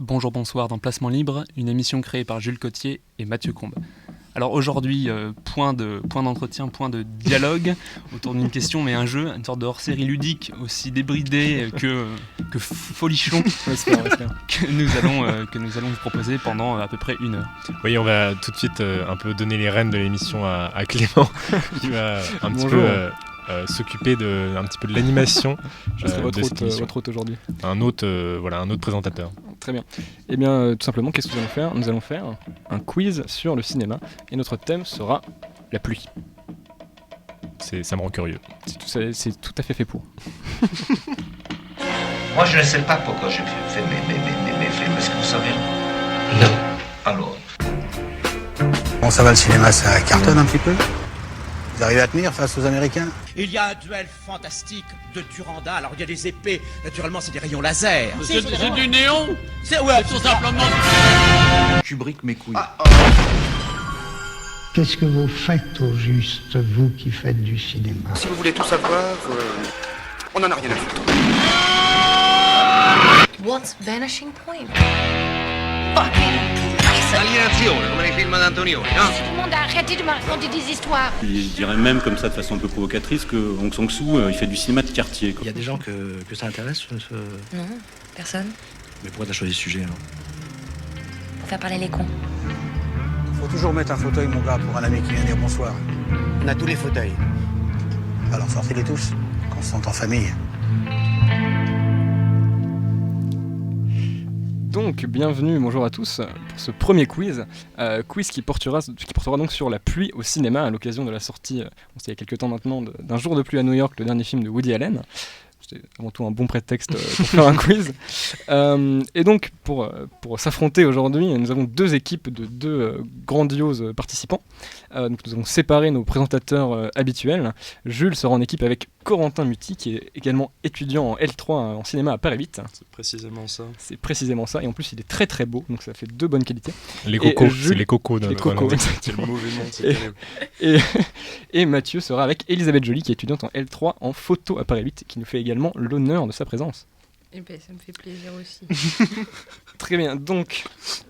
Bonjour, bonsoir dans Placement Libre, une émission créée par Jules Cotier et Mathieu Combe. Alors aujourd'hui, point d'entretien, point de dialogue autour d'une question, mais un jeu, une sorte de hors-série ludique aussi débridé que folichon que nous allons vous proposer pendant à peu près 1 heure. Oui, on va tout de suite un peu donner les rênes de l'émission à Clément, qui va un petit peu s'occuper un petit peu de l'animation. Je serai votre hôte aujourd'hui. Un autre présentateur. Très bien. Eh bien, tout simplement, qu'est-ce que nous allons faire ? Nous allons faire un quiz sur le cinéma, et notre thème sera la pluie. Ça me rend curieux. C'est tout à fait pour. Moi, je ne sais pas pourquoi j'ai fait mes films. Est-ce que vous savez ? Non. Alors. Bon, ça va, le cinéma, ça cartonne un petit peu ? Vous arrivez à tenir face aux Américains ? Il y a un duel fantastique de Durandal. Alors il y a des épées, naturellement c'est des rayons laser. C'est du néon. C'est tout simplement. Kubrick mes couilles. Qu'est-ce que vous faites au juste, vous qui faites du cinéma ? Si vous voulez tout savoir, on n'en a rien à foutre. What's Vanishing Point? Fucking Alienazione, come nei film d'Antonioni, no? tout le monde a arrêté de me raconter des histoires. Je dirais même comme ça de façon un peu provocatrice que Hong Sang-soo il fait du cinéma de quartier. Il y a des gens que ça intéresse Non, personne. Mais pourquoi t'as choisi ce sujet alors ? Pour faire parler les cons. Faut toujours mettre un fauteuil, mon gars, pour un ami qui vient dire bonsoir. On a tous les fauteuils. Alors sortez-les tous, qu'on se sente en famille. Donc, bienvenue, bonjour à tous, pour ce premier quiz. Quiz qui portera donc sur la pluie au cinéma, à l'occasion de la sortie, il y a quelques temps maintenant, d'Un jour de pluie à New York, le dernier film de Woody Allen. C'était avant tout un bon prétexte pour faire un quiz. Et donc, pour s'affronter aujourd'hui, nous avons 2 équipes de 2 grandioses participants. Donc nous avons séparé nos présentateurs habituels. Jules sera en équipe avec Corentin Muti, qui est également étudiant en L3 en cinéma à Paris 8. C'est précisément ça. C'est précisément ça. Et en plus, il est très très beau, donc ça fait 2 bonnes qualités. Les cocos, c'est les cocos. C'est le mauvais nom, c'est terrible. Et Mathieu sera avec Elisabeth Joly, qui est étudiante en L3 en photo à Paris 8, qui nous fait également l'honneur de sa présence. Eh ben, ça me fait plaisir aussi. Très bien, donc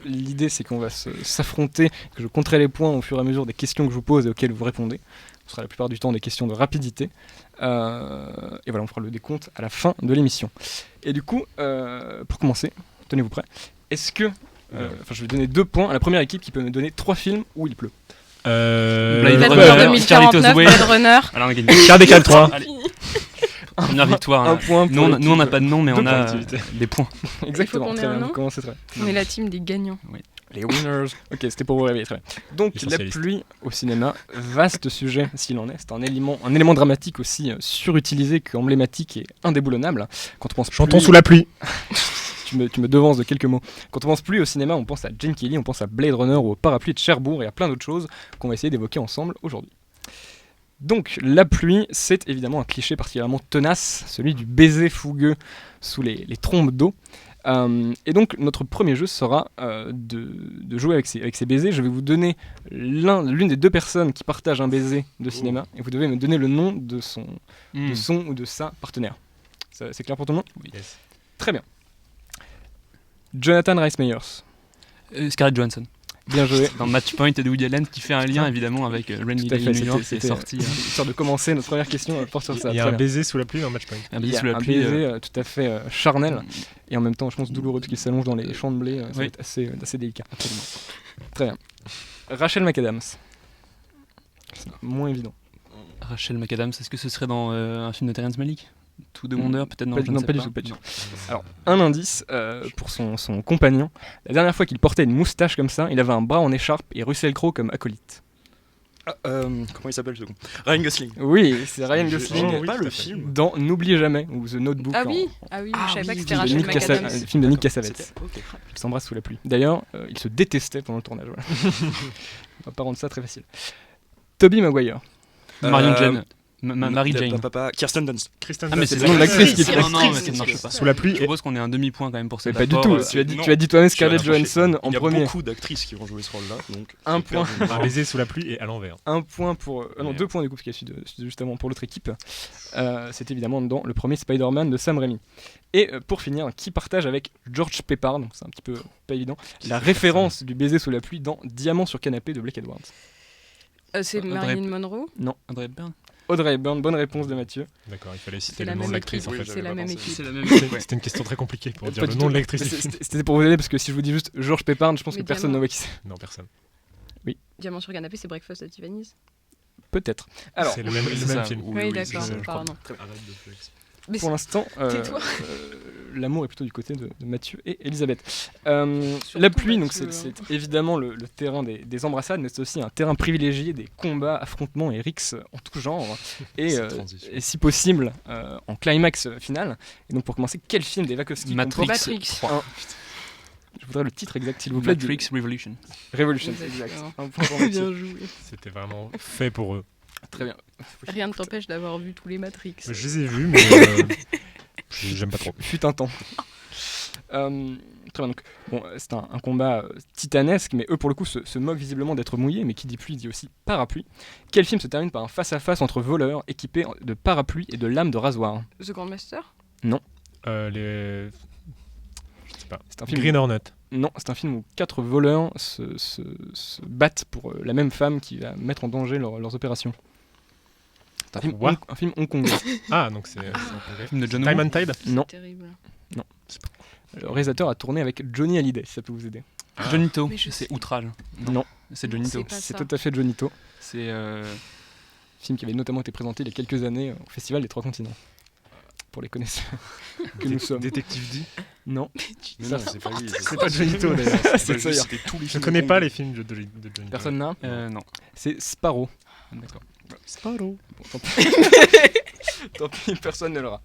l'idée c'est qu'on va s'affronter, que je compterai les points au fur et à mesure des questions que je vous pose et auxquelles vous répondez. Ce sera la plupart du temps des questions de rapidité. Et voilà, on fera le décompte à la fin de l'émission. Et du coup, pour commencer, tenez-vous prêts. Est-ce que... je vais donner 2 points à la première équipe qui peut me donner 3 films où il pleut. Blade Runner 2049, Blade Runner. Alors on a gagné. Charles Décale 3. Première victoire. Un point pour nous on n'a pas de nom, mais on a des points. Exactement. Il faut qu'on ait un nom. Commencez très. On est la team des gagnants. Oui. Les winners. Ok, c'était pour vous réveiller, très bien. Donc la pluie au cinéma, vaste sujet s'il en est. C'est un élément dramatique aussi surutilisé qu'emblématique et indéboulonnable. Quand on pense Chantons sous la pluie. Tu me devances de quelques mots. Quand on pense pluie au cinéma, on pense à Gene Kelly, on pense à Blade Runner ou au Parapluie de Cherbourg et à plein d'autres choses qu'on va essayer d'évoquer ensemble aujourd'hui. Donc, la pluie, c'est évidemment un cliché particulièrement tenace, celui du baiser fougueux sous les trombes d'eau. Et donc, notre premier jeu sera de jouer avec ces baisers. Je vais vous donner l'une des 2 personnes qui partagent un baiser de cinéma, et vous devez me donner le nom de son ou de sa partenaire. C'est clair pour tout le monde ? Oui. Yes. Très bien. Jonathan Rhys Meyers. Scarlett Johansson. Bien joué. Dans Matchpoint de Woody Allen, qui fait un lien évidemment avec Rainy Day in New York, qui est sorti. Histoire de commencer notre première question, porte sur ça. Il y a un baiser sous la pluie dans Matchpoint. Un baiser tout à fait charnel et en même temps, je pense, douloureux parce qu'il s'allonge dans les champs de blé. Ça va être assez délicat. Absolument. Très bien. Rachel McAdams. C'est moins évident. Rachel McAdams, est-ce que ce serait dans un film de Terrence Malick ? Tout de Wonder, peut-être non, pas du tout. Alors, un indice pour son compagnon. La dernière fois qu'il portait une moustache comme ça, il avait un bras en écharpe et Russell Crowe comme acolyte. Comment il s'appelle ce con ? Ryan Gosling. Oui, c'est Ryan Gosling. Pas le film. Dans N'oublie jamais ou The Notebook. Ah oui, je savais pas que c'était Rachel McAdams. Le film de Nick Cassavetes. Okay. Il s'embrasse sous la pluie. D'ailleurs, ils se détestaient pendant le tournage. Voilà. On va pas rendre ça très facile. Tobey Maguire. Marion Jane. Mary Jane. Kirsten Dunst. Ah mais c'est le nom de l'actrice qui fait. Non, mais ça ne marche pas. Sous la pluie. Je propose qu'on ait un demi-point quand même pour Mais cette pas du tout. Tu as dit toi-même Scarlett Johansson en premier. Il y a beaucoup d'actrices qui vont jouer ce rôle-là. Donc un point. Baiser sous la pluie et à l'envers. Un point pour. Non, 2 points du coup, parce qu'il y a celui juste avant pour l'autre équipe. C'est évidemment dans le premier Spider-Man de Sam Raimi. Et pour finir, qui partage avec George Peppard, donc c'est un petit peu pas évident, la référence du baiser sous la pluie dans Diamant sur canapé de Blake Edwards. C'est Marilyn Monroe. Non. Audrey Hepburn. Audrey Hepburn, bonne réponse de Mathieu. D'accord, il fallait citer C'est le la nom de même l'actrice en équipe. fait. C'est la même équipe. C'était une question très compliquée pour dire Pas le du nom tout. de l'actrice. C'était pour vous aider parce que si je vous dis juste George Peppard, je pense Mais que personne ne voit qui c'est. Non, personne. Diamant sur canapé, c'est Breakfast at Tiffany's. Peut-être. Alors, C'est le même film. Oui, d'accord, je crois. pardon. Mais pour l'instant, tais-toi. l'amour est plutôt du côté de Mathieu et Elisabeth. La pluie, donc c'est évidemment le terrain des embrassades, mais c'est aussi un terrain privilégié des combats, affrontements et rixes en tout genre, et si possible en climax final. Et donc pour commencer, quel film des Wachowski Matrix. Je voudrais le titre exact, s'il vous plaît. Matrix Revolution. Revolution, Exactement. exact. Un point pour Mathieu. Bien joué. C'était vraiment fait pour eux. Très bien. Rien ne t'empêche d'avoir vu tous les Matrix. Je les ai vus, mais j'aime pas trop. Fut un temps. Très bien, donc bon, c'est un combat titanesque, mais eux pour le coup se moquent visiblement d'être mouillés, mais qui dit pluie dit aussi parapluie. Quel film se termine par un face-à-face entre voleurs équipés de parapluies et de lames de rasoir? The Grandmaster. Non. Je sais pas. C'est un film Green Hornet. Non, c'est un film où 4 voleurs se battent pour la même femme qui va mettre en danger leurs opérations. C'est un film hongkongais. Ah, donc c'est Un film de John Time Woo. and Tide. Non. Terrible. Non. Le réalisateur a tourné avec Johnny Hallyday, si ça peut vous aider. Johnito. Mais je sais. C'est Outrage. Non. C'est Johnito. C'est pas C'est ça. tout à fait Johnito. C'est Film qui avait notamment été présenté il y a quelques années au Festival des Trois Continents. Pour les connaisseurs que nous sommes. Détective D. Non. Mais non, c'est pas lui. C'est pas Johnito d'ailleurs. C'est ça, C'était tous les Je films. connais pas les films de Johnito. Personne n'a. non. C'est Sparrow. D'accord. Sparrow. Bon, tant pis. Tant pis, personne ne l'aura.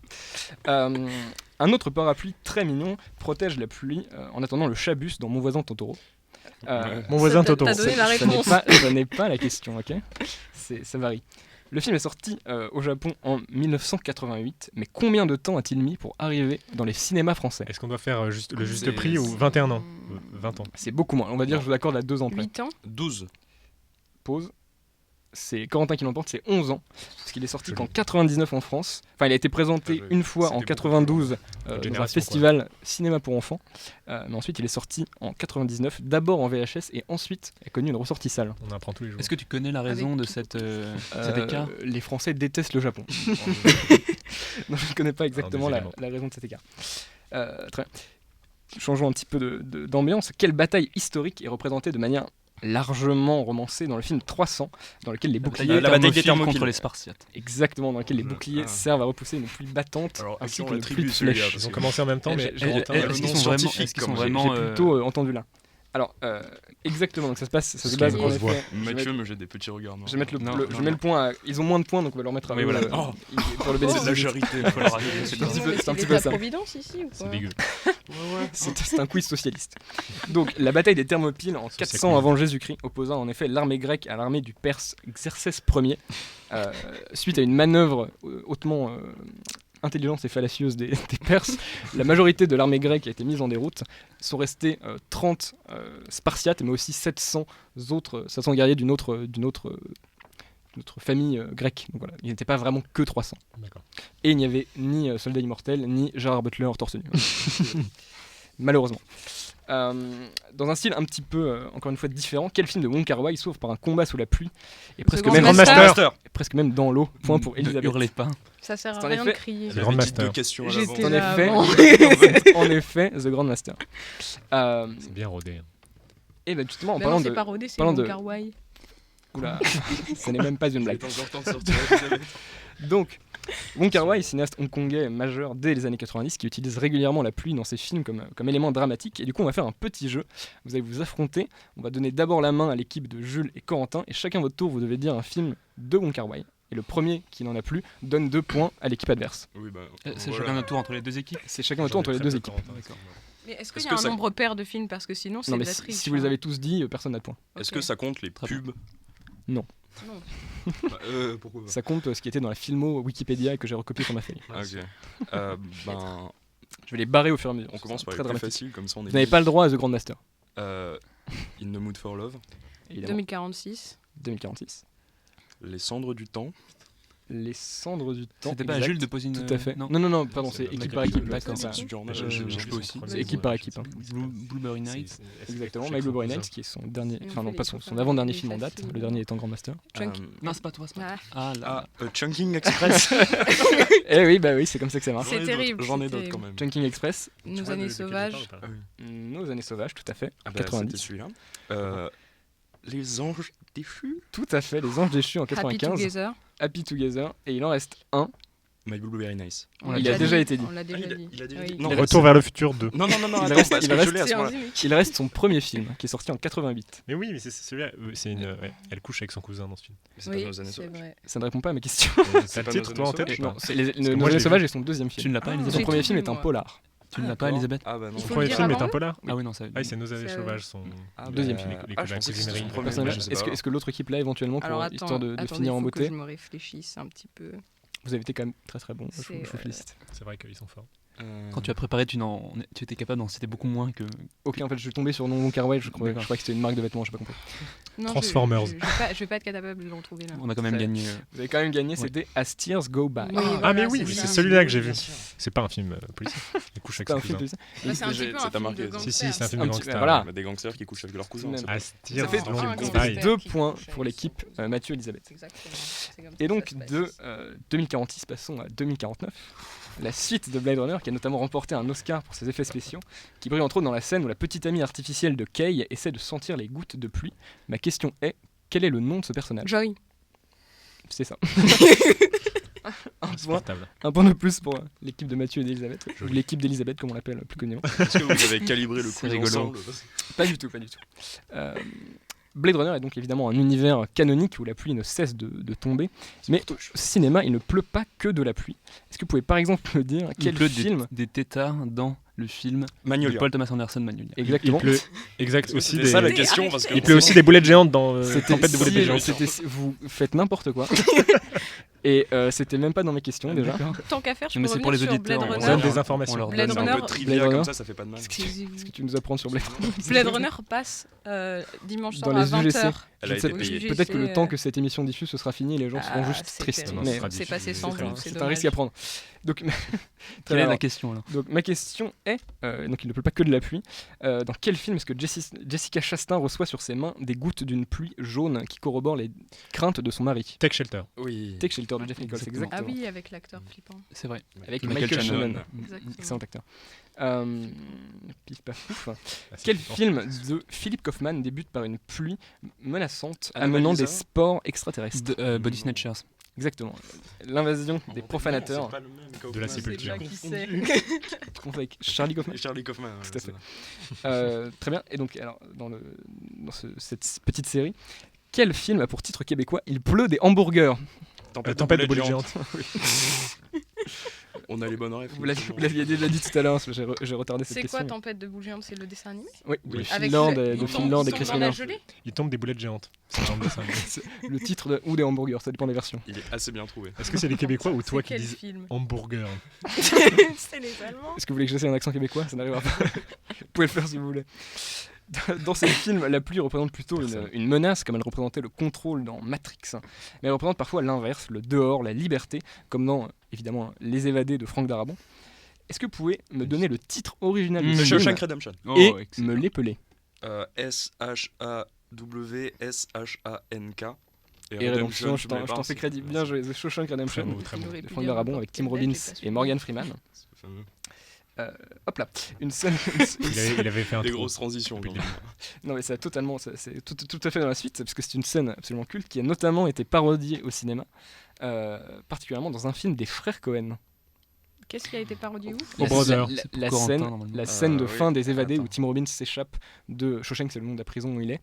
Un autre parapluie très mignon protège la pluie en attendant le chabus dans Mon voisin Totoro. Mon voisin Totoro. T'as donné la Ça n'est réponse. ça n'est pas la question, ok? Ça varie. Le film est sorti au Japon en 1988, mais combien de temps a-t-il mis pour arriver dans les cinémas français? Est-ce qu'on doit faire le juste prix ou 21 ans 20 ans. C'est beaucoup moins. On va dire, je vous accorde à 2 ans près. 8 ans. 12. Pause. C'est Corentin qui l'emporte, c'est 11 ans. Parce qu'il est sorti qu'en 99 en France. Enfin, il a été présenté une fois en 92 dans un festival cinéma pour enfants. Mais ensuite, il est sorti en 99, d'abord en VHS et ensuite a connu une ressortie salle. On apprend tous les jours. Est-ce que tu connais la raison de cet écart? Les Français détestent le Japon. Non, je ne connais pas exactement la raison de cet écart. Très bien. Changeons un petit peu d'ambiance. Quelle bataille historique est représentée de manière largement romancée dans le film 300, dans lequel les boucliers... La bataille des Thermopyles contre les Spartiates. Exactement, dans lequel les boucliers servent à repousser une pluie battante, ainsi que une pluie de celui-là, flèches. Ils ont commencé en même temps, mais Est-ce qu'ils sont vraiment J'ai plutôt entendu là. Alors, exactement, donc ça se base en effet... Mathieu me jette des petits regards. Je mets le point à... Ils ont moins de points, donc on va leur mettre à... Oui, voilà. Pour le bénéfice. C'est de la charité. C'est un petit peu ça. Providence ici ou c'est quoi? dégueu. C'est un quiz socialiste. Donc, la bataille des Thermopyles en 400 avant Jésus-Christ opposa en effet l'armée grecque à l'armée du Perse Xerxès Ier, suite à une manœuvre hautement intelligente et fallacieuse des Perses. La majorité de l'armée grecque a été mise en déroute. Sont restés 30 Spartiates, mais aussi 700 guerriers d'une autre famille grecque. Donc voilà, il n'était pas vraiment que 300. D'accord. Et il n'y avait ni Soldat Immortel, ni Gerard Butler torse nu. Malheureusement. Dans un style un petit peu, encore une fois, différent, quel film de Wong Kar-wai s'ouvre par un combat sous la pluie et presque même dans l'eau? Point pour Elisabeth. Ne hurlez pas. Ça sert à En rien effet, de crier. The Grandmaster. J'étais En là effet, avant. en effet, The Grandmaster. C'est bien rodé. Et ben justement, en Bah parlant non, de... c'est pas rodé, c'est parlant Wong de- Kar-wai. Oula, ce n'est même pas une blague. Donc, Wong Kar-wai, cinéaste hongkongais majeur dès les années 90, qui utilise régulièrement la pluie dans ses films comme élément dramatique. Et du coup, on va faire un petit jeu. Vous allez vous affronter. On va donner d'abord la main à l'équipe de Jules et Corentin. Et chacun votre tour, vous devez dire un film de Wong Kar-wai. Et le premier qui n'en a plus donne 2 points à l'équipe adverse. Oui, bah, C'est chacun notre tour entre les deux équipes. C'est chacun votre tour entre les deux équipes. Mais est-ce qu'il y a un nombre pair de films? Parce que sinon, c'est Non, de mais la triche. si vous les avez tous dit, personne n'a de points. Est-ce que ça compte les pubs? Non. Non. Pourquoi pas Ça compte ce qui était dans la filmo Wikipédia et que j'ai recopié sur ma feuille. Ah, ok. Je vais les barrer au fur et à mesure. On commence par très les plus dramatique. faciles, comme ça on est. Vous n'avez pas le droit à The Grandmaster. In the Mood for Love. Évidemment. 2046. 2046. Les cendres du temps. Les cendres du temps. C'était pas à exact. Jules de poser une. Tout à fait. Non, non, pardon, c'est équipe par équipe. D'accord. Ça, Je peux aussi. c'est équipe par équipe. Blueberry Nights. Exactement, My Blueberry Nights, qui est son dernier, enfin non, pas son avant-dernier film en date. Le dernier étant Grandmaster. Non, c'est pas toi, c'est pas toi. Ah. Ah là. Chunking Express. Eh oui, bah oui, c'est comme ça que ça marche. C'est terrible. J'en ai c'est d'autres quand terrible. même. Chunking Express. Nos années sauvages. Nos années sauvages, tout à fait. C'était 90. celui-là. Les anges déchus. Tout à fait, Les Anges déchus en Happy 95. Together. Happy Together. Et il en reste un. My Blueberry Nice. Il a déjà été dit. On l'a déjà dit. Il a déjà Oui. dit. Non, Retour vers le futur 2. Non, Il attends, reste- parce il que reste- je l'ai à ce C'est un moment-là. gimmick. Il reste son premier film, qui est sorti en 88. Mais oui, mais c'est celui-là. Elle couche avec son cousin dans ce film. Mais c'est pas Oui, nos années c'est sauvages. vrai. Ça ne répond pas à ma question. T'as pas le titre, nos toi, en années tête sauvages ou pas Non, c'est que Nos moi, je années l'ai sauvages vu. est son deuxième Tu film. ne l'as pas, Ah, Son Elisabeth premier j'ai film tout est un vu, moi. polar. Tu ne l'as pas, D'accord. Elisabeth Ah bah non. Il faut Le premier le dire film est avant, un oui. polar. Ah oui, non, ça. Ah, c'est Nos années C'est- sauvages. Son... Deuxième film. Ah, Les je pensais que cousines c'était son Ring. premier. Personnellement, je sais est-ce pas. que l'autre équipe là éventuellement Alors pour histoire de attendez, finir en faut que beauté? je me réfléchisse un petit peu. Vous avez été quand même très très bon. Je C'est, vous félicite. C'est vrai qu'ils sont forts. Quand tu as préparé, tu étais capable d'en citer beaucoup moins que. Ok, en fait, je suis tombé sur Non Carway. Je crois D'accord. que c'était une marque de vêtements. J'ai pas compris. Non, Transformers. Je vais pas être capable de le retrouver là. On a quand même Très- gagné. Vous avez quand même gagné. Ouais. C'était As Tears Go By. Oui, Ah, voilà, mais oui, c'est c'est ça. celui-là que j'ai vu. C'est pas un film policier. Il couche avec Pas son un film cousin. plus. Là, c'est un petit peu Ça un t'a film marqué, de ça. Si, si, gangster. c'est un film Un de petit- gangster. voilà. Des gangsters qui couchent avec leurs cousins. Même. ça. Astir, Ça fait un Long gangster. Ça fait Style. 2 qui points couche pour avec l'équipe son- Mathieu et Elisabeth. Exactement. C'est comme ça Et que donc ça se passe. de 2046, passons à 2049. La suite de Blade Runner, qui a notamment remporté un Oscar pour ses effets spéciaux, qui brille entre autres dans la scène où la petite amie artificielle de Kay essaie de sentir les gouttes de pluie. Ma question est, quel est le nom de ce personnage? Joy. C'est ça. un, point, Insupportable. un point de plus pour l'équipe de Mathieu et d'Elisabeth. Ou l'équipe d'Elisabeth, comme on l'appelle plus communément. Est-ce que vous avez calibré le C'est quiz rigolo. ensemble Pas du tout, pas du tout. Blade Runner est donc évidemment un univers canonique où la pluie ne cesse de tomber, mais au cinéma, il ne pleut pas que de la pluie. Est-ce que vous pouvez par exemple me dire Il quel pleut film des tétards dans le film de Magnolia. Paul Thomas Anderson, Magnolia. exactement? Il pleut exact aussi C'était des. ça la question parce que Il pleut aussi des boulettes géantes dans C'était Tempête de boulettes si- géantes. vous faites n'importe quoi. Et c'était même pas dans mes questions déjà. Tant qu'à faire, je Mais peux c'est pour les revenir sur auditeurs, Blade on On Runner. donne des informations. On leur Blade donne c'est un Runner. peu trivia Blade comme Runner. ça fait pas de mal. Est-ce que tu nous apprends sur Blade Runner? Blade Runner passe dimanche Dans soir à les UGC. 20h. Elle a Je sais- été payée. Peut-être que le temps que cette émission diffuse, ce sera fini et les gens seront Ah, juste c'est tristes. terrible. Mais sera C'est passé sans diffusé. doute, c'est un dommage. risque à prendre. Donc, très Quelle est bien. la question alors Donc ma question est, donc il ne pleut pas que de la pluie, dans quel film est-ce que Jessica Chastain reçoit sur ses mains des gouttes d'une pluie jaune qui corroborent les craintes de son mari? Tech Shelter. Oui. Take Shelter de Jeff Nichols, Exactement. exactement. Ah oui, avec l'acteur flippant. C'est vrai. Avec Michael Michael Shannon. Shannon. Exactement. Excellent acteur. Pif paf pouf. Ah, c'est Quel flippant. film de Philip Kaufman débute par une pluie menaçante Anomalisa. amenant des sports extraterrestres? Body Snatchers. Exactement. L'invasion des profanateurs. De la Je sais sépulture. pas qui c'est. Confond avec Charlie Kaufman. Et Charlie Kaufman. ouais, Tout à c'est fait. ça. Très bien. Et donc, alors, dans cette petite série, quel film a pour titre québécois Il pleut des hamburgers? Tempête de boulettes géantes. On a les bonnes rêves. Vous l'aviez déjà dit tout à l'heure, parce que j'ai retardé cette C'est question. quoi Tempête de boule géante? C'est le dessin animé? Oui, Oui. de Avec Finlande, le- de ils tombent- Finlande et ils Chris tombent dans la Miller. gelée. Il tombe des boulettes géantes. C'est un dessin animé. Le titre ou des hamburgers, ça dépend des versions. Il est assez bien trouvé. Est-ce que c'est les Québécois ou toi C'est qui quel disent film? hamburger? C'est les Allemands. Est-ce que vous voulez que j'essaie un accent québécois? Ça n'arrivera pas. Vous pouvez le faire si vous voulez. Dans ces films, la pluie représente plutôt une menace, comme elle représentait le contrôle dans Matrix. Mais elle représente parfois l'inverse, le dehors, la liberté, comme dans, évidemment, Les Évadés de Franck Darabont. Est-ce que vous pouvez me donner le titre original du film Shawshank Redemption. et excellent. me l'épeler? S-H-A-W-S-H-A-N-K. Et Redemption, je je mets t'en pas, fais c'est- crédit. Bien joué, The Shawshank Redemption. Très beau, très beau. Il aurait De pu Franck dire Darabont n'importe avec Tim quel Robbins belge, j'ai pas et suivi. Morgan Freeman. C'est fameux. Hop là, une scène. Il avait fait un Des trou. grosses transitions. quand même. Non mais c'est totalement, c'est tout à fait dans la suite, parce que c'est une scène absolument culte qui a notamment été parodiée au cinéma, particulièrement dans un film des frères Cohen. Qu'est-ce qui a été parodié où? Oh, brother. La, C'est pour la Corentin, scène, normalement. la scène de oui. fin des Évadés où Attends. Tim Robbins s'échappe de Shawshank, c'est le nom de la prison où il est.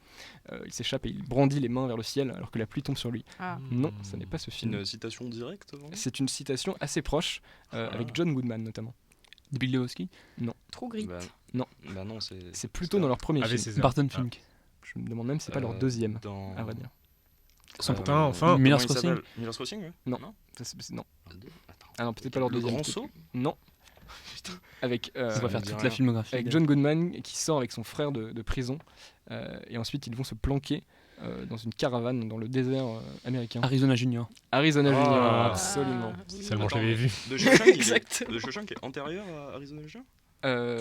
Il s'échappe et il brandit les mains vers le ciel alors que la pluie tombe sur lui. Ah. Non, ce n'est pas ce film. Une citation directe vraiment C'est une citation assez proche, avec John Goodman notamment. Big Lebowski. True Grit. Bah, Non. Bah non, c'est. C'est plutôt dans leur premier Avec film. César. Barton Ah. Fink. Je me demande même si c'est pas leur deuxième, Dans... à vrai dire. Enfin. Miller's Crossing. Miller's Crossing, ouais. Non. Non. Non. Ah non, peut-être pas leur Le deuxième. Grand Saut. Non. Avec, On va faire toute la filmographie. avec John Goodman qui sort avec son frère de prison. Et ensuite, ils vont se planquer dans une caravane dans le désert américain. Arizona Junior. Arizona Junior, Ah. absolument. Seulement je Attends, l'avais vu. De Shawshank, Exact. de Shawshank est antérieur à Arizona Junior.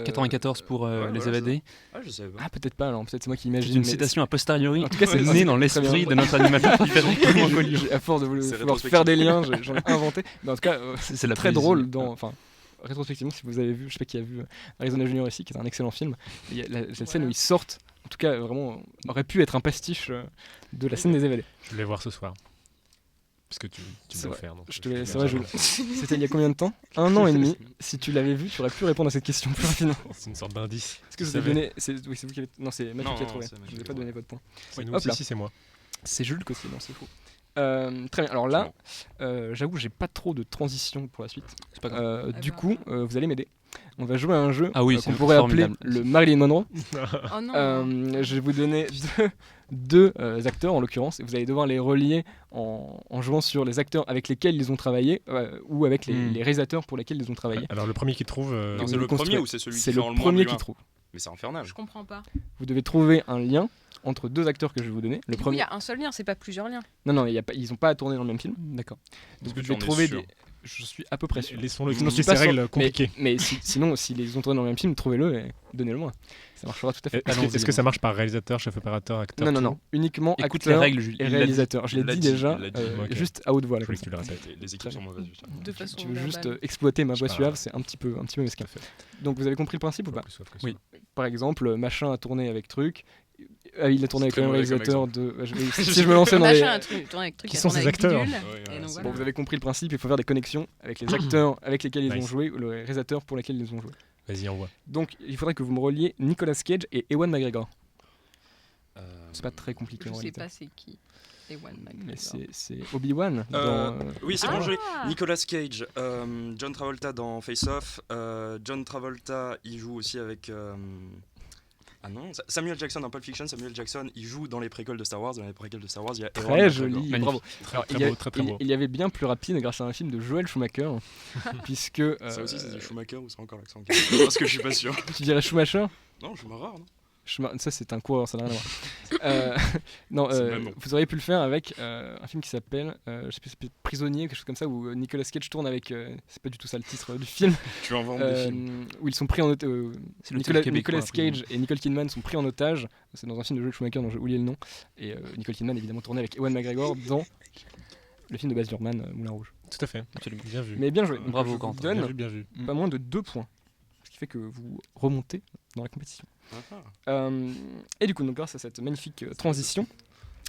94 pour ouais, les voilà, évadés. Ah, je savais pas. Ah, peut-être pas, alors peut-être c'est moi qui C'est imagine. une mais citation a posteriori. En tout cas, c'est née dans très l'esprit bien. de notre animateur préféré. À force de vouloir C'est faire rétrospectif. des liens, j'en ai inventé. Mais en tout cas, C'est la très poésie. drôle enfin rétrospectivement, si vous avez vu, je sais pas qui a vu Arizona Junior ici, qui est un excellent film, il y a cette scène où ils sortent, en tout cas vraiment aurait pu être un pastiche de la scène des évadés. Je vais les voir ce soir. Parce que tu C'est me vrai. l'offres. donc Je je te vais laisse, bien c'est vrai, savoir. c'était il y a combien de temps 1 an et demi. Si tu l'avais vu, tu aurais pu répondre à cette question plus rapidement. C'est une sorte d'indice. Est-ce que Vous vous avez savez. donné oui, c'est vous qui avez non, c'est Mathieu Non, qui a non, trouvé. c'est Mathieu Je vous ai qui pas a donné votre point. C'est nous, Hop là. si, c'est moi. C'est Jules Cossier, non, c'est faux. Très bien. Alors là, j'avoue, j'ai pas trop de transition pour la suite. C'est pas grave. Du coup, vous allez m'aider. On va jouer à un jeu Ah oui, qu'on c'est pourrait appeler formidable. le Marilyn Monroe. Oh non. Je vais vous donner deux acteurs en l'occurrence, et vous allez devoir les relier en jouant sur les acteurs avec lesquels ils ont travaillé ou avec les réalisateurs pour lesquels ils ont travaillé. Alors le premier qui trouve. Non, vous c'est le le premier construisez. ou c'est celui qui C'est fait le dans le premier monde qui lui-même trouve. Mais c'est infernal. Je comprends pas. Vous devez trouver un lien entre deux acteurs que je vais vous donner. Le Du coup, premier. il y a un seul lien, c'est pas plusieurs liens. Non, ils n'ont pas à tourner dans le même film. D'accord. Donc que vous tu en devez es trouver sûr des. Je suis à peu près sûr. Laissons-le Je n'en expliquer suis pas ces sûr, règles compliquées. Mais sinon, s'ils les ont tournés dans le même film, trouvez-le et donnez-le-moi. Ça marchera tout à fait. Est-ce que ça marche par réalisateur, chef opérateur, acteur Non, tout uniquement Écoute les acteur règles, Jules. et Il l'a dit. réalisateur. Je l'ai Il l'a dit dit, déjà, il l'a dit. Ok. juste à haute voix. Là, Je voulais comme que ça. tu le répètes. Les équipes sont mauvaises. Juste. De façon Tu veux juste verbale. exploiter ma voix Je sais suave, pas. c'est un petit peu mesquin. Donc vous avez compris le principe ou pas? Plus soif que Oui. ça. Par exemple, machin a tourné avec truc. Il a tourné avec C'est le même très mauvais comme réalisateur de. Si je me lançais dans Machin, les. un truc, tourné avec truc, Qui il a sont tourné ces avec acteurs Bidule, Ouais, et ouais, donc c'est voilà. Bon, vous avez compris le principe, il faut faire des connexions avec les acteurs avec lesquels ils ont Nice. joué ou les réalisateurs pour lesquels ils ont joué. Vas-y, envoie. Donc il faudrait que vous me reliez Nicolas Cage et Ewan McGregor. C'est pas très compliqué Je en sais réalité. pas c'est qui. Ewan Mais McGregor. c'est Obi-Wan dans. Oui, c'est Ah. bon, j'ai Nicolas Cage, John Travolta dans Face Off. John Travolta, il joue aussi avec. Ah non, Samuel Jackson dans Pulp Fiction. Samuel Jackson, il joue dans les préquels de Star Wars. Dans les préquels de Star Wars, il y a Ewan Très McGregor. joli, Magnifique. bravo. Alors, Très il y a- beau, très beau. il y avait bien plus rapide grâce à un film de Joel Schumacher, puisque. Ça aussi, c'est du Schumacher ou c'est encore l'accent Parce que je suis pas sûr. Tu dirais Schumacher? Non, Schumacher, non. Ça c'est un coureur, ça n'a rien à voir. Non, C'est le même nom. vous auriez pu le faire avec un film qui s'appelle, je sais plus, c'est peut-être Prisonnier, quelque chose comme ça, où Nicolas Cage tourne avec, c'est pas du tout ça le titre du film, Tu inventes des films. où ils sont pris en otage. C'est le titre québécois, Nicolas apparemment. Cage et Nicole Kidman sont pris en otage. C'est dans un film de Joel Schumacher dont j'ai oublié le nom. Et Nicole Kidman évidemment tourné avec Ewan McGregor dans le film de Baz Luhrmann, Moulin Rouge. Tout à fait. Absolument. Bien vu. Mais bien joué. Bravo, Je vous Quentin. donne Bien vu, bien vu. pas moins de 2 points. Ce qui fait que vous remontez dans la compétition. Et du coup, donc, grâce à cette magnifique transition,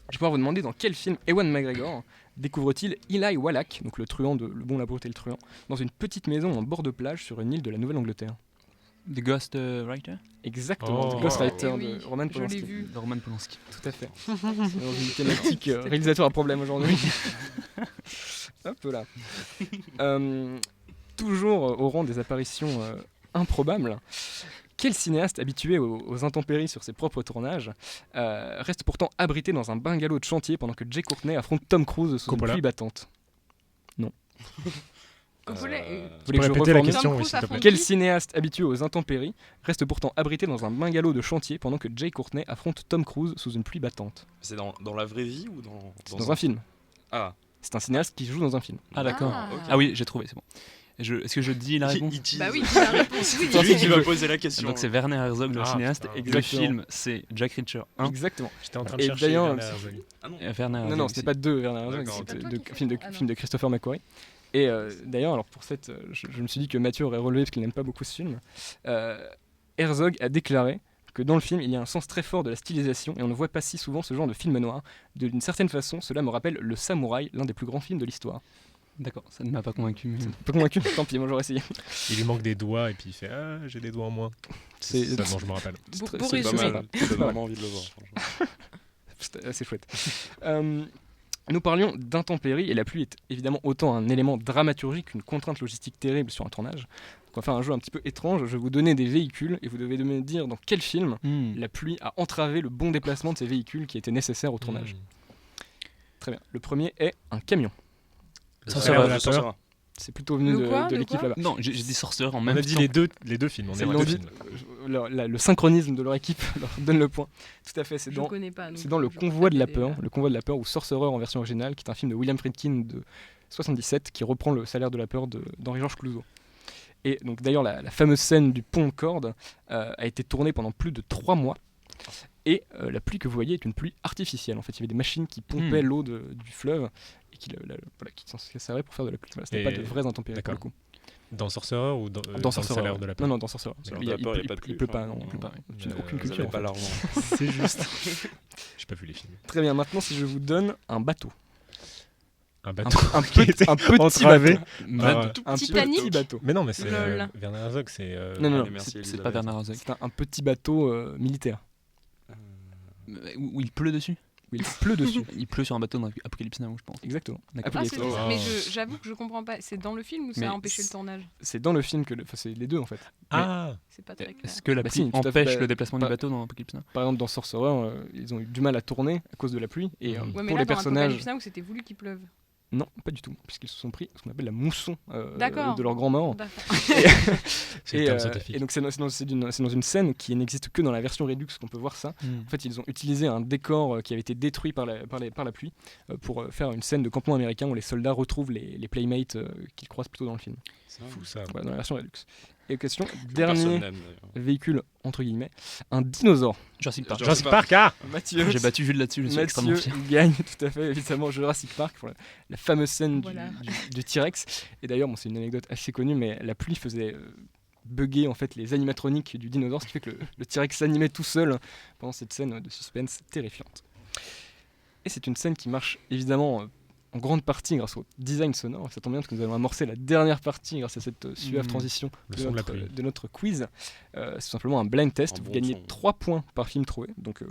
je vais pouvoir vous demander dans quel film Ewan McGregor découvre-t-il Eli Wallach, donc le truand de Le Bon, la Brute et le Truand, dans une petite maison en bord de plage sur une île de la Nouvelle-Angleterre. The Ghost Writer Exactement, Oh. The Ghostwriter Eh oui, de Roman je l'ai Polanski. vu. de Roman Polanski. Tout à fait. C'est dans une thématique réalisateur à problème aujourd'hui. Hop là. Toujours au rang des apparitions improbables, quel cinéaste habitué aux intempéries sur ses propres tournages reste pourtant abrité dans un bungalow de chantier pendant que Jay Courtney affronte Tom Cruise sous Coppola. une pluie battante? Coppola, Vous voulez que je répéter la reformule question, Tom oui, Cruise s'il te plaît. affronte Quel qui cinéaste habitué aux intempéries reste pourtant abrité dans un bungalow de chantier pendant que Jay Courtney affronte Tom Cruise sous une pluie battante? C'est dans la vraie vie ou dans. C'est dans un film. Ah, C'est un cinéaste qui joue dans un film. Ah d'accord. Ah. Ah oui, j'ai trouvé, c'est bon. Est-ce que je dis la réponse? Bah oui, c'est la réponse. Oui, C'est lui qui va poser la question. Donc c'est Werner Herzog, le Ah, cinéaste. putain. Et le Exactement. film, c'est Jack Reacher 1. Exactement. J'étais en train de Et chercher. d'ailleurs, Werner Herzog. Werner Non, Herzog non, aussi. c'était pas deux Werner Herzog, D'accord, c'était ok. deux C'est toi qui films de, trouves. Ah non. films de Christopher McQuarrie. Et d'ailleurs, alors pour cette, je me suis dit que Mathieu aurait relevé parce qu'il n'aime pas beaucoup ce film. Herzog a déclaré que dans le film, il y a un sens très fort de la stylisation et on ne voit pas si souvent ce genre de film noir. D'une certaine façon, cela me rappelle Le Samouraï, l'un des plus grands films de l'histoire. D'accord, ça ne m'a pas convaincu. Mais... Pas convaincu? Tant pis, moi j'aurais essayé. Il lui manque des doigts et puis il fait Ah, j'ai des doigts en moins. C'est Seulement, je me rappelle. Beau c'est beau pas Pas résumé. mal. mal. J'ai vraiment envie de le voir. franchement. C'était assez chouette. Nous parlions d'intempéries et la pluie est évidemment autant un élément dramaturgique qu'une contrainte logistique terrible sur un tournage. Donc on va faire un jeu un petit peu étrange. Je vais vous donner des véhicules et vous devez me dire dans quel film la pluie a entravé le bon déplacement de ces véhicules qui étaient nécessaires au tournage. Très bien. Le premier est un camion. Sorcerer. C'est plutôt venu de l'équipe là-bas. Non, j'ai dit Sorcerer en même On a temps. dit les deux films. On est deux films. Le synchronisme de leur équipe leur donne le point. Tout à fait, c'est dans Le Convoi de la Peur. Le Convoi de la Peur ou Sorcerer en version originale, qui est un film de William Friedkin de 77 qui reprend le salaire de la peur d'Henri-Georges Clouzot. Et donc d'ailleurs la fameuse scène du pont de corde a été tournée pendant plus de 3 mois. Et la pluie que vous voyez est une pluie artificielle. En fait, il y avait des machines qui pompaient l'eau du fleuve et qui s'en servaient pour faire de la pluie. Voilà, c'était pas de vraies intempéries pour le coup. Dans Sorcerer ou dans Sorcerer, le salaire de la peur? Non, dans Sorcerer. Il pleut pas, non. Tu n'as aucune culture. Pas l'argent. C'est juste. J'ai pas vu les films. Très bien, maintenant si je vous donne un bateau. Un bateau. Un petit bateau. Un Titanic. Petit bateau. Mais non, mais c'est Werner Herzog, c'est... Non, c'est pas Werner Herzog. C'est un petit bateau militaire. Où il pleut dessus. Il pleut dessus. Il pleut sur un bateau dans Apocalypse Now, je pense. Exactement. Mais j'avoue que je comprends pas. C'est dans le film ou ça a empêché le tournage? C'est dans le film que... Enfin, c'est les deux en fait. Ah. C'est pas très clair. Est-ce que la pluie empêche le déplacement du bateau dans Apocalypse Now? Par exemple, dans Sorcerer, ils ont eu du mal à tourner à cause de la pluie. Et mais pour là, les personnages... Apocalypse Now, c'était voulu qu'il pleuve. Non, pas du tout, puisqu'ils se sont pris ce qu'on appelle la mousson D'accord. de leur grand mort. Et donc c'est dans une scène qui n'existe que dans la version Redux qu'on peut voir ça. En fait, ils ont utilisé un décor qui avait été détruit par la pluie pour faire une scène de campement américain où les soldats retrouvent les playmates qu'ils croisent plutôt dans le film. C'est fou ça. Voilà, dans la version Redux. Et question, dernier véhicule, entre guillemets, un dinosaure. Jurassic Park. Jurassic Park, ah Mathieu, j'ai battu Jules là-dessus, je suis extrêmement fier. Gagne tout à fait, évidemment, Jurassic Park, pour la fameuse scène du T-Rex. Et d'ailleurs, c'est une anecdote assez connue, mais la pluie faisait bugger en fait, les animatroniques du dinosaure, ce qui fait que le T-Rex s'animait tout seul pendant cette scène de suspense terrifiante. Et c'est une scène qui marche évidemment en grande partie grâce au design sonore. Ça tombe bien parce que nous allons amorcer la dernière partie grâce à cette suave transition de notre quiz. C'est tout simplement un blind test. Vous gagnez 3 points par film trouvé. Donc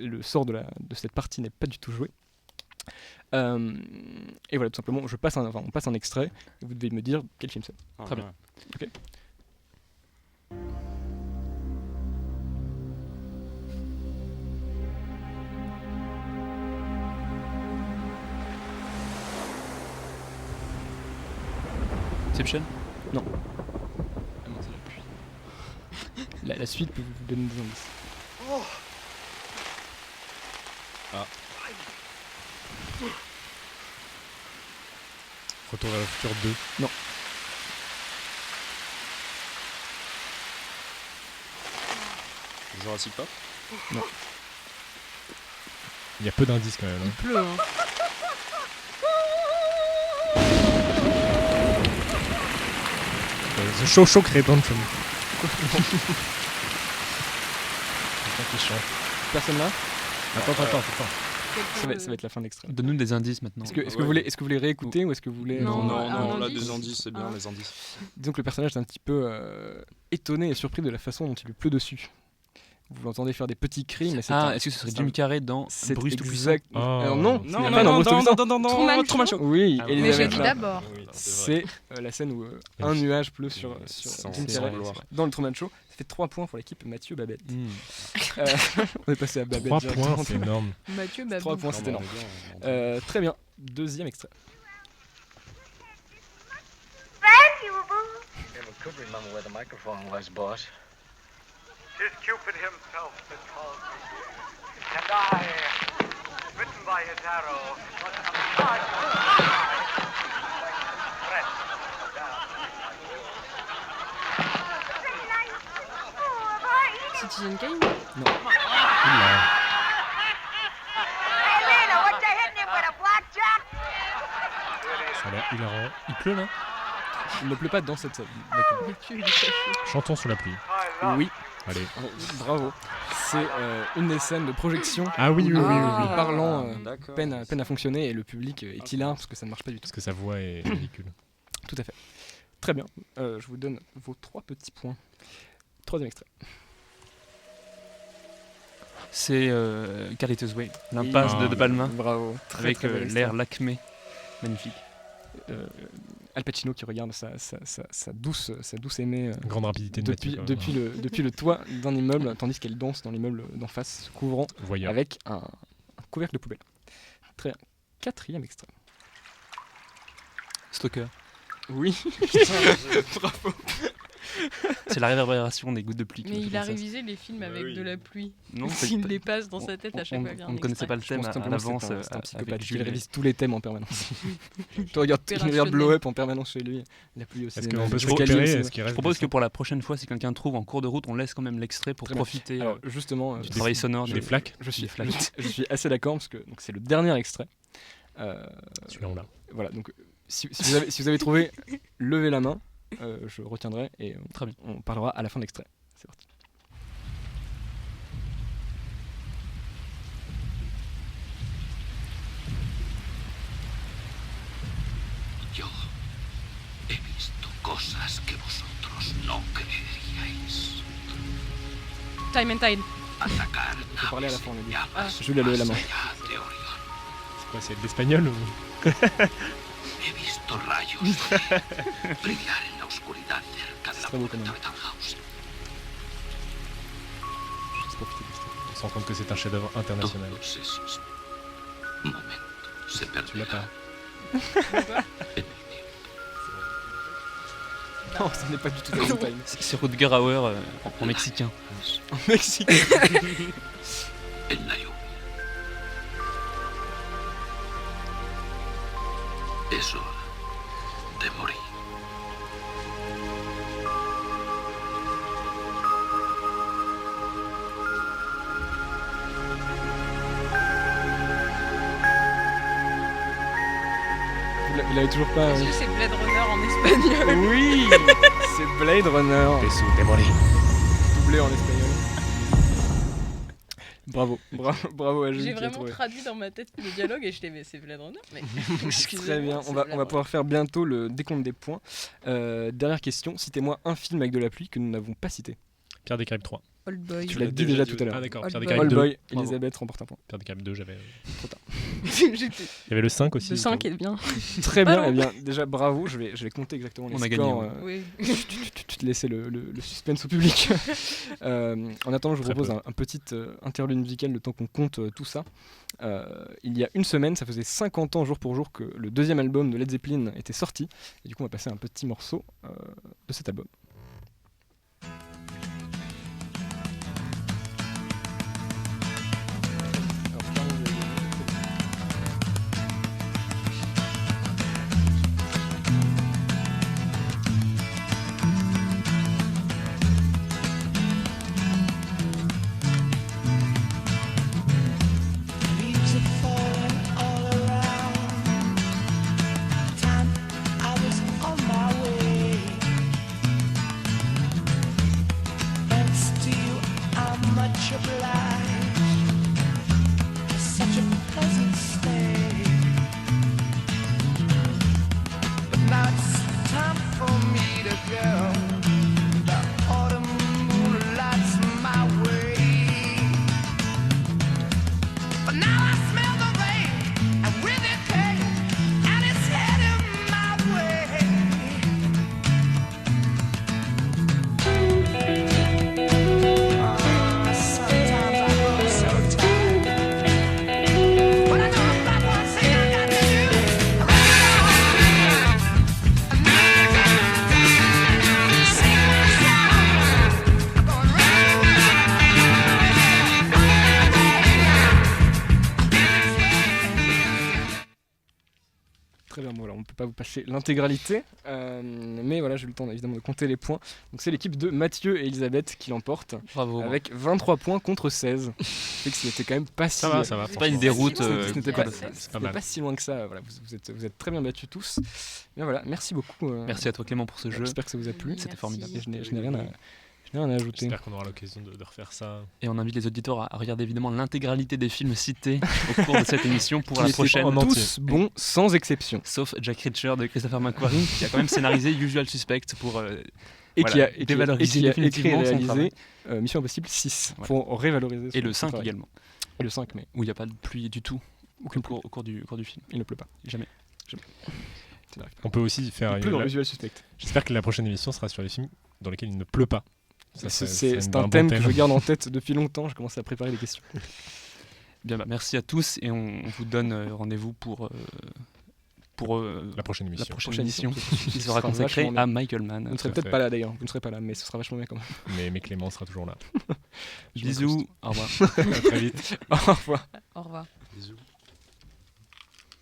le sort de cette partie n'est pas du tout joué. Et voilà, tout simplement, on passe un extrait et vous devez me dire quel film c'est. Très bien. Ok. Inception? Non. Ah non, c'est la pluie. La suite peut vous donner des indices. Oh. Ah. Retour vers le futur 2. Non. Jurassic Park? Non. Il y a peu d'indices quand même. Il pleut, hein. The Shawshank Redemption. Personne là? Attends. Ça va être la fin de l'extrait. Donne-nous des indices maintenant. Est-ce que vous voulez réécouter ou est-ce que vous voulez... Non, là des indices, c'est bien les indices. Disons que le personnage est un petit peu étonné et surpris de la façon dont il lui pleut dessus. Vous l'entendez faire des petits cris, mais c'est... est-ce que ce serait Jim Carrey dans Bruce tout puissant? Alors non, Truman Show. Oui, mais j'ai dit d'abord. C'est la scène où un nuage pleut sur Jim Carrey dans le Truman Show. Ça fait 3 points pour l'équipe Mathieu Babette. On est passé à Babette. 3 points, c'est énorme. Mathieu Babette. 3 points, c'est énorme. Très bien. Deuxième extrait. Could remember where the microphone was, boss. 'Tis Cupid himself that calls me, and I, bitten by his arrow, was Citizen Kane? Non. Ça a l'air hilarant. Il pleut là? Il ne pleut pas dans cette scène. Chantons sous la pluie. Oui. Allez. Bravo. C'est une des scènes de projection. Ah oui. Le parlant peine à fonctionner et le public est hilar parce que ça ne marche pas du tout. Parce que sa voix est ridicule. Tout à fait. Très bien. Je vous donne vos 3 petits points. Troisième extrait. C'est Carlitos Way, l'impasse de Palma. Bravo. Avec l'air lacmé. Magnifique. Al Pacino qui regarde sa douce aimée grande rapidité de depuis le toit d'un immeuble, tandis qu'elle danse dans l'immeuble d'en face, se couvrant avec un couvercle de poubelle. Très bien. 4e extrait. Stalker. Oui. Bravo. C'est la réverbération des gouttes de pluie. Mais il a révisé les films avec de la pluie. Non, il les passe dans sa tête à chaque fois. On ne connaissait pas le thème à l'avance. C'est un psychopathe. Il révise tous les thèmes en permanence. Tu regardes Blow Up en permanence chez lui. La pluie aussi. Est-ce qu'on peut se récupérer? Je propose que pour la prochaine fois, si quelqu'un trouve en cours de route, on laisse quand même l'extrait pour profiter du travail sonore. Des flaques. Je suis assez d'accord parce que c'est le dernier extrait. Celui-là, on l'a. Voilà, donc si vous avez trouvé, levez la main. Je retiendrai et très bien. On parlera à la fin de l'extrait. C'est parti. Yo he visto cosas que vosotros no creeríais. Time and Tide. Atacar. Je vais parler à la fin, on a dit. Jules a levé la main. C'est quoi, c'est de l'espagnol ou... He visto rayos brillar en la oscuridad cerca de la puerta de Tannhausen. On se rend compte que c'est un chef-d'œuvre international. Tu l'as pas. Non, ce n'est pas du tout Time and Tide. C'est Rutger Hauer en mexicain. En mexicain. En la lluvia. Es hora de morir. Il avait toujours pas. Est-ce que c'est Blade Runner en espagnol? Oui, c'est Blade Runner. De morir. Doublé en espagnol. Bravo à Jules. J'ai vraiment traduit dans ma tête le dialogue et je t'ai dit c'est Blade Runner. Mais très bien, on va pouvoir faire bientôt le décompte des points. Dernière question, citez-moi un film avec de la pluie que nous n'avons pas cité. Pierre des Caraïbes 3. Old Boy. Tu l'as dit déjà tout à l'heure. Ah d'accord, Old Pierre des Boy. Caraïbes 2. Old Boy, Elisabeth remporte un point. Pierre des Caraïbes 2, j'avais... Trop tard. Il y avait le 5 aussi. Le 5 est bien. Très bien, eh bien, déjà bravo, je vais compter exactement les On a scores. gagné. Oui. Tu te laissais le suspense au public. En attendant, je vous propose un petit interlude musical le temps qu'on compte tout ça. Il y a une semaine, ça faisait 50 ans jour pour jour que le deuxième album de Led Zeppelin était sorti. Et du coup, on va passer un petit morceau de cet album. Pas vous passer l'intégralité, mais voilà, j'ai eu le temps évidemment de compter les points. Donc c'est l'équipe de Mathieu et Elisabeth qui l'emporte. Bravo. Avec 23 points contre 16. C'est que ce n'était quand même pas si. Ça va. C'est pas une déroute. Ce n'était pas si loin que ça. Voilà, vous êtes très bien battus tous. Mais voilà, merci beaucoup. Merci à toi Clément pour ce jeu. J'espère que ça vous a plu. C'était formidable. Et je n'ai rien à ajouter. J'espère qu'on aura l'occasion de refaire ça. Et on invite les auditeurs à regarder évidemment l'intégralité des films cités au cours de cette émission pour la prochaine. Tous bons, sans exception. Sauf Jack Reacher de Christopher McQuarrie qui a quand même scénarisé Usual Suspect pour qui a écrit et réalisé Mission Impossible 6 pour revaloriser. Et le 5 également. Et le 5, mais où il n'y a pas de pluie du tout au cours du film. Il ne pleut pas. Jamais. On peut aussi faire dans Usual Suspect. J'espère que la prochaine émission sera sur les films dans lesquels il ne pleut pas. C'est un thème que je garde en tête depuis longtemps, je commence à préparer les questions. Bien, merci à tous et on vous donne rendez-vous pour la prochaine émission. Qui sera consacrée à Michael Mann. Vous ne serez peut-être pas là d'ailleurs, vous ne serez pas là, mais ce sera vachement bien quand même. Mais Clément sera toujours là. Bisous, au revoir. À très vite. Au revoir. Au revoir. Bisous.